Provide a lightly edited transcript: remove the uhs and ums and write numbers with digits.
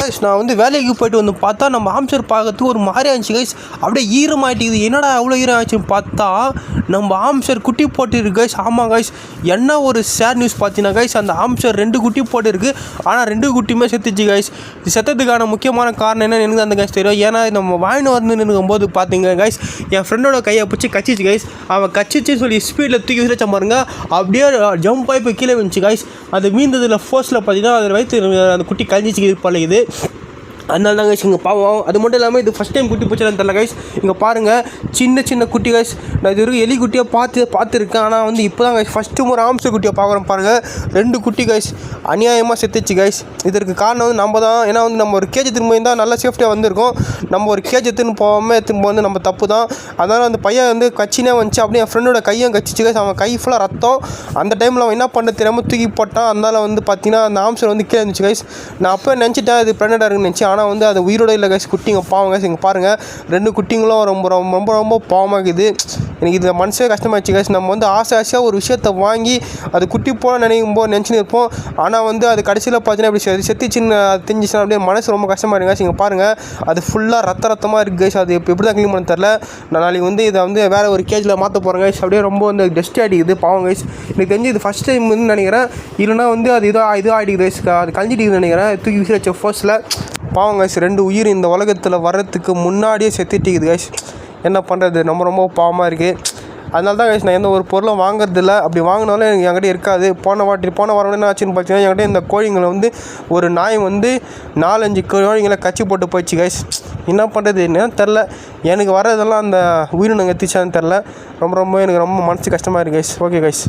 Guys நான் வந்து வேலைக்கு போய்ட்டு வந்து பார்த்தா நம்ம ஆம்ஸ்டர் பார்க்கறதுக்கு ஒரு மாதிரி ஆச்சு கைஸ். அப்படியே ஈரமாயிட்டுக்குது. என்னடா அவ்வளோ ஈரம் ஆச்சுன்னு பார்த்தா நம்ம ஆம்ஸ்டர் குட்டி போட்டுருக்கு கைஸ். ஆமாம் கைஸ், என்ன ஒரு சேட் நியூஸ் பார்த்தீங்கன்னா கைஸ், அந்த ஆம்ஸ்டர் 2 குட்டி போட்டுருக்கு. ஆனால் 2 குட்டியுமே செத்துச்சு கைஸ். இது செத்ததுக்கான முக்கியமான காரணம் என்னன்னு எனக்கு அந்த கைஸ் தெரியும். ஏன்னா நம்ம வாங்கிட்டு வந்து இருக்கும்போது பார்த்தீங்க கைஸ், என் ஃப்ரெண்டோட கையை பிடிச்சி கச்சிச்சு கைஸ். அவன் கச்சிச்சுன்னு சொல்லி ஸ்பீடில் தூக்கி விசிச்சா பாருங்க, அப்படியே ஜம்ப் ஆகி போய் கீழே வந்துச்சு கைஸ். அது மீந்ததில் ஃபோர்ஸில் பார்த்தீங்கன்னா அதில் வைத்து அந்த குட்டி கழிஞ்சிச்சு பழகுது. அதனால தான் கைஸ் இங்கே பாவம். அது மட்டும் இல்லாமல் இது ஃபஸ்ட் டைம் குட்டி போச்சுன்னு தெரியல கைஸ். இங்கே பாருங்கள், சின்ன குட்டி கைஸ். நான் இது வரைக்கும் எலி குட்டியாக பார்த்துருக்கேன். ஆனால் வந்து இப்போ தான் கைஸ் ஃபஸ்ட்டு ஒரு ஆம்ஸ்டர் குட்டியாக பார்க்குறோம். பாருங்கள், 2 குட்டி கைஸ் அநியாயமாக செத்துச்சு கைஸ். இதற்கு காரணம் வந்து நம்ம தான். ஏன்னா வந்து நம்ம ஒரு கேஜ் திரும்ப இருந்தால் நல்லா சேஃப்டியாக வந்திருக்கும். நம்ம ஒரு கேஜ் எடுத்துன்னு போகாமல் திரும்ப வந்து நம்ம தப்பு தான். அதனால் அந்த பையன் வந்து கச்சினே வந்துச்சு. அப்படியே என் ஃப்ரெண்டோட கையும் கச்சிச்சு கைஸ். அவன் கை ஃபுல்லாக ரத்தம். அந்த டைமில் அவன் என்ன பண்ண தெரியாமல் தூக்கி போட்டான். அதனால் வந்து பார்த்தீங்கன்னா அந்த ஆம்ஸ்டர் வந்து கீழே இருந்துச்சு கைஸ். நான் அப்போ நினச்சிட்டேன் அது ப்ரெக்னெண்ட்டாக இருக்குன்னு நினச்சி. ஆனால் வந்து அது உயிரோட இல்லை கைஸ். குட்டிங்க பாவம் கைஸ். இங்கே பாருங்கள், 2 குட்டிங்களும் ரொம்ப ரொம்ப ரொம்ப ரொம்ப பாவமாக இருக்குது. எனக்கு இது மனசே கஷ்டமாகிடுச்சு கைஸ். நம்ம வந்து ஆசையாக ஒரு விஷயத்தை வாங்கி அது குட்டி போல நினச்சின்னு இருப்போம். ஆனால் வந்து அது கடைசியில் பார்த்தீங்கன்னா இப்படி செத்துச்சின்னு தெரிஞ்சிச்சுன்னா அப்படியே மனசு ரொம்ப கஷ்டமாக இருக்குது கைஸ். இங்கே பாருங்கள், அது ஃபுல்லாக ரத்தமாக இருக்குது கைஸ். அது எப்படி தான் க்ளீன் பண்ண தெரில. நான் நாளைக்கு வந்து இதை வந்து வேறு ஒரு கேஜில் மாற்ற போகிறேன் கைஸ். அப்படியே ரொம்ப வந்து டஸ்ட் ஆகிடுது பாவம் கைஸ். எனக்கு தெரிஞ்சு இது ஃபஸ்ட் டைம் வந்து நினைக்கிறேன். இல்லைனா வந்து அது இது ஆகிடுது கைஸ். அது கழிஞ்சிட்டு நினைக்கிறேன். தூக்கி விசில் வச்ச ஃபர்ஸ்ட்டில் பாவம் கைஸ். 2 உயிர் இந்த உலகத்தில் வர்றதுக்கு முன்னாடியே செத்துட்டிக்குது கைஸ். என்ன பண்ணுறது, ரொம்ப ரொம்ப பாவமாக இருக்குது. அதனால தான் கைஸ் நான் எந்த ஒரு பொருளும் வாங்குறதில்ல. அப்படி வாங்கினாலும் எனக்கு என்கிட்ட இருக்காது. போன வாரம் என்ன ஆச்சுன்னு பார்த்தீங்கன்னா, என்கிட்ட இந்த கோழிங்களை வந்து ஒரு நாய் வந்து 4-5 கோழிங்களை கச்சி போட்டு போயிடுச்சு கைஸ். என்ன பண்ணுறது என்னன்னு தெரில. எனக்கு வர்றதெல்லாம் அந்த உயிரினங்க எத்திச்சான்னு தெரில. ரொம்ப ரொம்ப எனக்கு ரொம்ப மனசு கஷ்டமாக இருக்குது கைஸ். Okay guys.